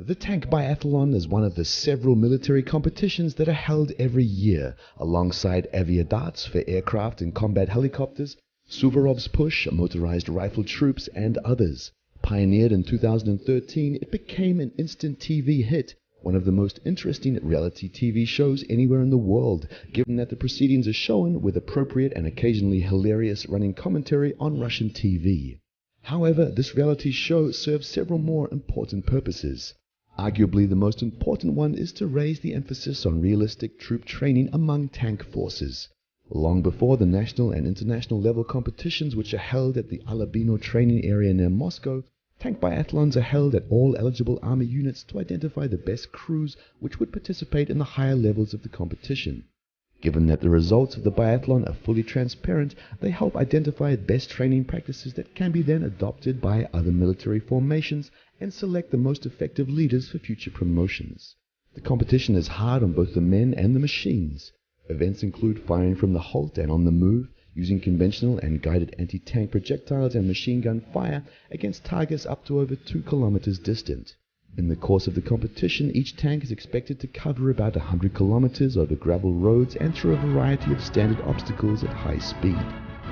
The tank biathlon is one of the several military competitions that are held every year, alongside aviadats for aircraft and combat helicopters, Suvorov's push, motorized rifle troops, and others. Pioneered in 2013, it became an instant TV hit, one of the most interesting reality TV shows anywhere in the world, given that the proceedings are shown with appropriate and occasionally hilarious running commentary on Russian TV. However, this reality show serves several more important purposes. Arguably the most important one is to raise the emphasis on realistic troop training among tank forces. Long before the national and international level competitions, which are held at the Alabino training area near Moscow, tank biathlons are held at all eligible army units to identify the best crews which would participate in the higher levels of the competition. Given that the results of the biathlon are fully transparent, they help identify best training practices that can be then adopted by other military formations and select the most effective leaders for future promotions. The competition is hard on both the men and the machines. Events include firing from the halt and on the move, using conventional and guided anti-tank projectiles and machine gun fire against targets up to over 2 kilometers distant. In the course of the competition, each tank is expected to cover about 100 kilometers over gravel roads and through a variety of standard obstacles at high speed.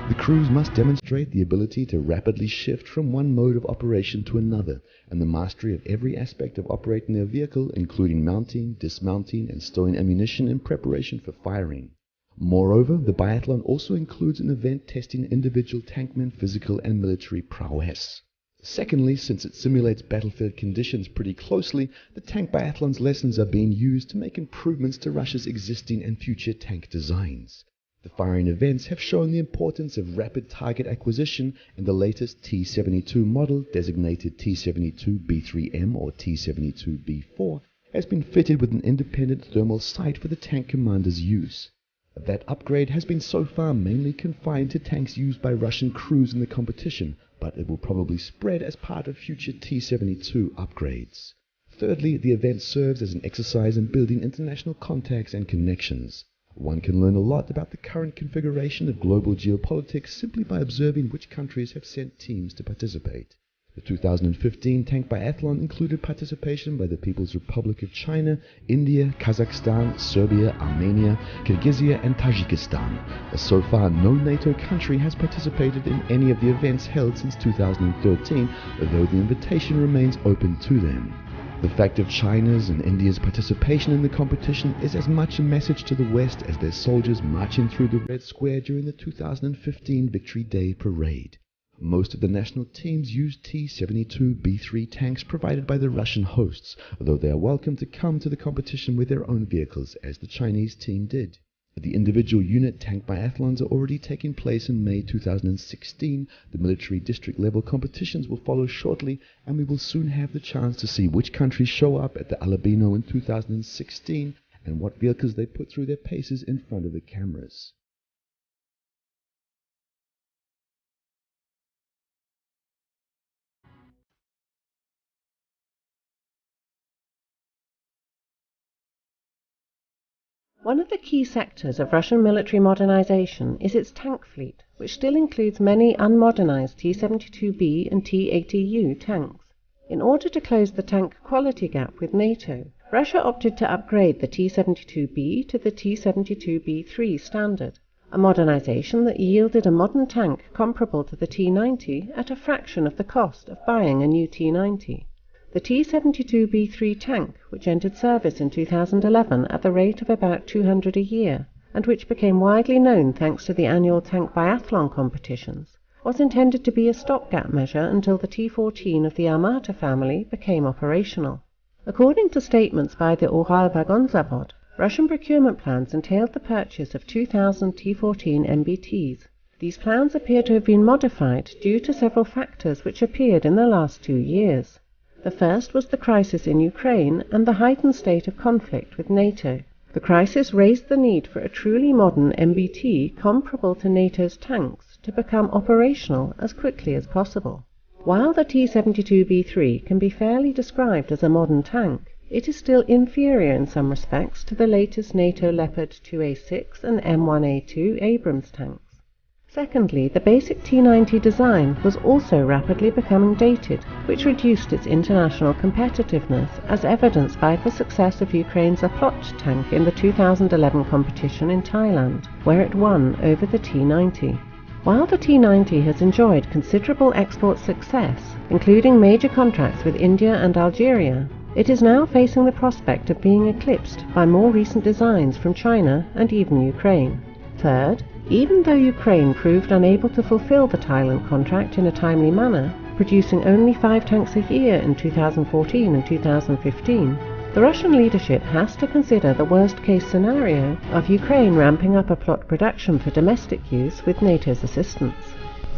The crews must demonstrate the ability to rapidly shift from one mode of operation to another, and the mastery of every aspect of operating their vehicle, including mounting, dismounting, and stowing ammunition in preparation for firing. Moreover, the biathlon also includes an event testing individual tankmen's physical and military prowess. Secondly, since it simulates battlefield conditions pretty closely, the tank biathlon's lessons are being used to make improvements to Russia's existing and future tank designs. The firing events have shown the importance of rapid target acquisition, and the latest T-72 model, designated T-72B3M or T-72B4, has been fitted with an independent thermal sight for the tank commander's use. That upgrade has been so far mainly confined to tanks used by Russian crews in the competition, but it will probably spread as part of future T-72 upgrades. Thirdly, the event serves as an exercise in building international contacts and connections. One can learn a lot about the current configuration of global geopolitics simply by observing which countries have sent teams to participate. The 2015 tank biathlon included participation by the People's Republic of China, India, Kazakhstan, Serbia, Armenia, Kyrgyzstan, and Tajikistan, as so far no NATO country has participated in any of the events held since 2013, although the invitation remains open to them. The fact of China's and India's participation in the competition is as much a message to the West as their soldiers marching through the Red Square during the 2015 Victory Day parade. Most of the national teams use T-72B3 tanks provided by the Russian hosts, although they are welcome to come to the competition with their own vehicles, as the Chinese team did. The individual unit tank biathlons are already taking place in May 2016. The military district level competitions will follow shortly, and we will soon have the chance to see which countries show up at the Alabino in 2016 and what vehicles they put through their paces in front of the cameras. One of the key sectors of Russian military modernization is its tank fleet, which still includes many unmodernized T-72B and T-80U tanks. In order to close the tank quality gap with NATO, Russia opted to upgrade the T-72B to the T-72B3 standard, a modernization that yielded a modern tank comparable to the T-90 at a fraction of the cost of buying a new T-90. The T-72B3 tank, which entered service in 2011 at the rate of about 200 a year, and which became widely known thanks to the annual tank biathlon competitions, was intended to be a stopgap measure until the T-14 of the Armata family became operational. According to statements by the Uralvagonzavod, Russian procurement plans entailed the purchase of 2,000 T-14 MBTs. These plans appear to have been modified due to several factors which appeared in the last 2 years. The first was the crisis in Ukraine and the heightened state of conflict with NATO. The crisis raised the need for a truly modern MBT comparable to NATO's tanks to become operational as quickly as possible. While the T-72B3 can be fairly described as a modern tank, it is still inferior in some respects to the latest NATO Leopard 2A6 and M1A2 Abrams tanks. Secondly, the basic T-90 design was also rapidly becoming dated, which reduced its international competitiveness, as evidenced by the success of Ukraine's Zaplot tank in the 2011 competition in Thailand, where it won over the T-90. While the T-90 has enjoyed considerable export success, including major contracts with India and Algeria, it is now facing the prospect of being eclipsed by more recent designs from China and even Ukraine. Third, even though Ukraine proved unable to fulfill the Thailand contract in a timely manner, producing only 5 tanks a year in 2014 and 2015, the Russian leadership has to consider the worst-case scenario of Ukraine ramping up a plot production for domestic use with NATO's assistance.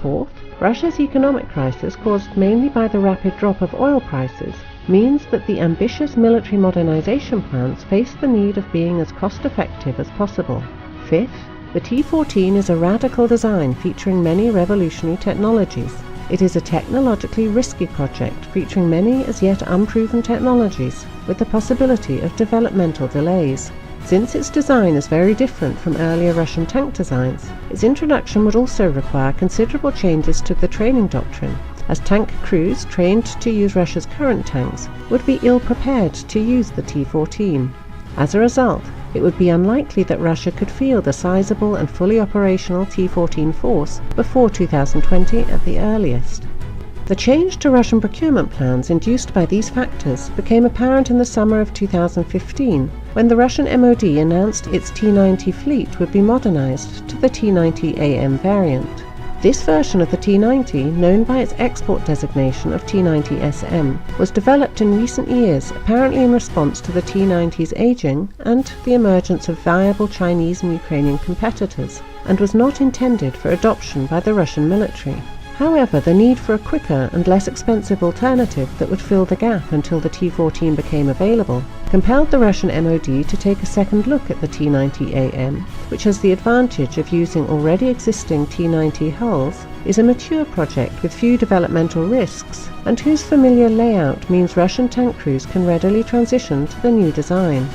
Fourth, Russia's economic crisis, caused mainly by the rapid drop of oil prices, means that the ambitious military modernization plans face the need of being as cost-effective as possible. Fifth, the T-14 is a radical design featuring many revolutionary technologies. It is a technologically risky project featuring many as yet unproven technologies, with the possibility of developmental delays. Since its design is very different from earlier Russian tank designs, its introduction would also require considerable changes to the training doctrine, as tank crews trained to use Russia's current tanks would be ill-prepared to use the T-14. As a result, it would be unlikely that Russia could field a sizable and fully operational T-14 force before 2020 at the earliest. The change to Russian procurement plans induced by these factors became apparent in the summer of 2015, when the Russian MOD announced its T-90 fleet would be modernized to the T-90AM variant. This version of the T-90, known by its export designation of T-90SM, was developed in recent years, apparently in response to the T-90's aging and the emergence of viable Chinese and Ukrainian competitors, and was not intended for adoption by the Russian military. However, the need for a quicker and less expensive alternative that would fill the gap until the T-14 became available compelled the Russian MOD to take a second look at the T-90AM, which has the advantage of using already existing T-90 hulls, is a mature project with few developmental risks, and whose familiar layout means Russian tank crews can readily transition to the new design.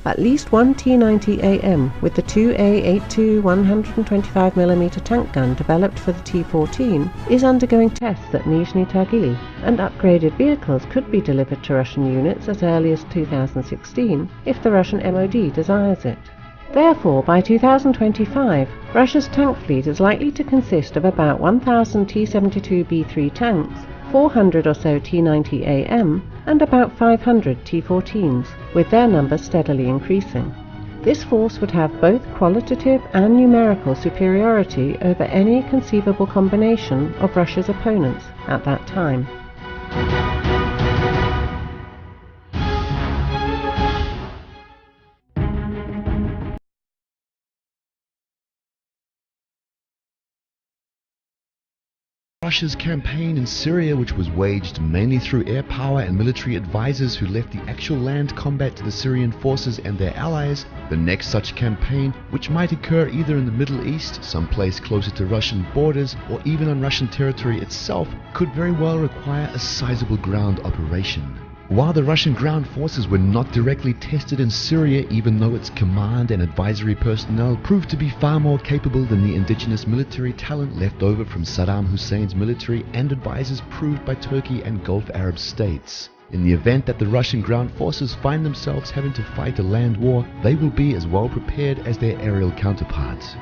At least one T-90AM with the 2A82 125mm tank gun developed for the T-14 is undergoing tests at Nizhny Tagil, and upgraded vehicles could be delivered to Russian units as early as 2016 if the Russian MOD desires it. Therefore, by 2025, Russia's tank fleet is likely to consist of about 1,000 T-72B3 tanks, 400 or so T-90AM, and about 500 T-14s, with their numbers steadily increasing. This force would have both qualitative and numerical superiority over any conceivable combination of Russia's opponents at that time. Russia's campaign in Syria, which was waged mainly through air power and military advisors who left the actual land combat to the Syrian forces and their allies, the next such campaign, which might occur either in the Middle East, someplace closer to Russian borders, or even on Russian territory itself, could very well require a sizable ground operation. While the Russian ground forces were not directly tested in Syria, even though its command and advisory personnel proved to be far more capable than the indigenous military talent left over from Saddam Hussein's military and advisors proved by Turkey and Gulf Arab states. In the event that the Russian ground forces find themselves having to fight a land war, they will be as well prepared as their aerial counterparts.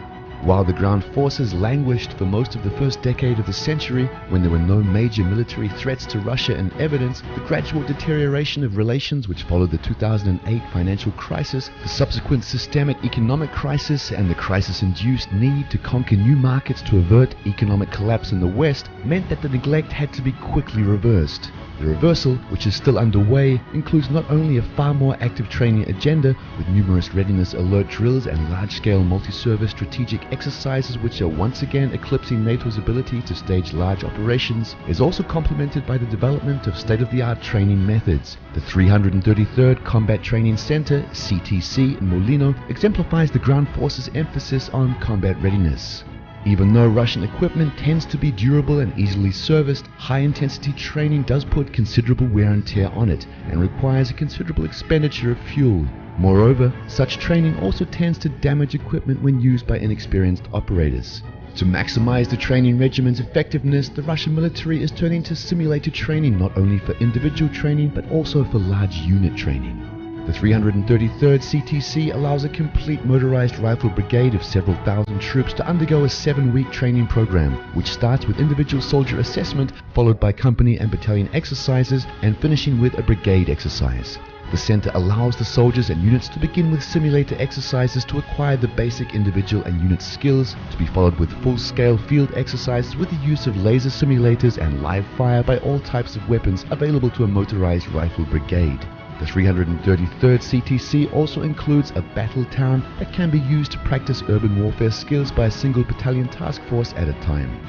While the ground forces languished for most of the first decade of the century, when there were no major military threats to Russia in evidence, the gradual deterioration of relations which followed the 2008 financial crisis, the subsequent systemic economic crisis, and the crisis-induced need to conquer new markets to avert economic collapse in the West meant that the neglect had to be quickly reversed. The reversal, which is still underway, includes not only a far more active training agenda with numerous readiness alert drills and large-scale multi-service strategic exercises which are once again eclipsing NATO's ability to stage large operations, is also complemented by the development of state-of-the-art training methods. The 333rd Combat Training Center, CTC, in Molino exemplifies the ground forces' emphasis on combat readiness. Even though Russian equipment tends to be durable and easily serviced, high-intensity training does put considerable wear and tear on it and requires a considerable expenditure of fuel. Moreover, such training also tends to damage equipment when used by inexperienced operators. To maximize the training regimen's effectiveness, the Russian military is turning to simulated training not only for individual training but also for large unit training. The 333rd CTC allows a complete motorized rifle brigade of several thousand troops to undergo a 7-week training program, which starts with individual soldier assessment, followed by company and battalion exercises, and finishing with a brigade exercise. The center allows the soldiers and units to begin with simulator exercises to acquire the basic individual and unit skills, to be followed with full-scale field exercises with the use of laser simulators and live fire by all types of weapons available to a motorized rifle brigade. The 333rd CTC also includes a battle town that can be used to practice urban warfare skills by a single battalion task force at a time.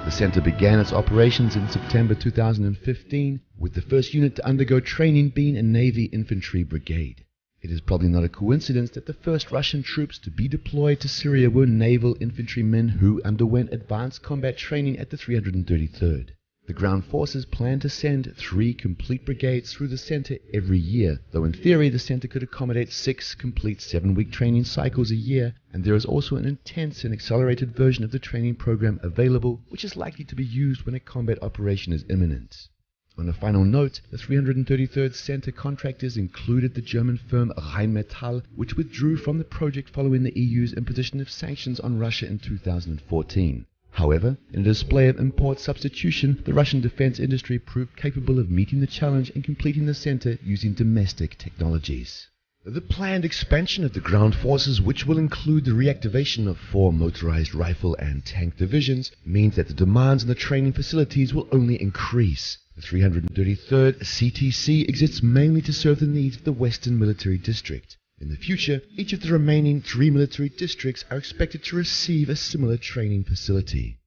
The center began its operations in September 2015, with the first unit to undergo training being a Navy Infantry Brigade. It is probably not a coincidence that the first Russian troops to be deployed to Syria were naval infantrymen who underwent advanced combat training at the 333rd. The ground forces plan to send 3 complete brigades through the center every year, though in theory the center could accommodate 6 complete 7-week training cycles a year, and there is also an intense and accelerated version of the training program available, which is likely to be used when a combat operation is imminent. On a final note, the 333rd Center contractors included the German firm Rheinmetall, which withdrew from the project following the EU's imposition of sanctions on Russia in 2014. However, in a display of import substitution, the Russian defense industry proved capable of meeting the challenge and completing the center using domestic technologies. The planned expansion of the ground forces, which will include the reactivation of 4 motorized rifle and tank divisions, means that the demands on the training facilities will only increase. The 333rd CTC exists mainly to serve the needs of the Western Military District. In the future, each of the remaining 3 military districts are expected to receive a similar training facility.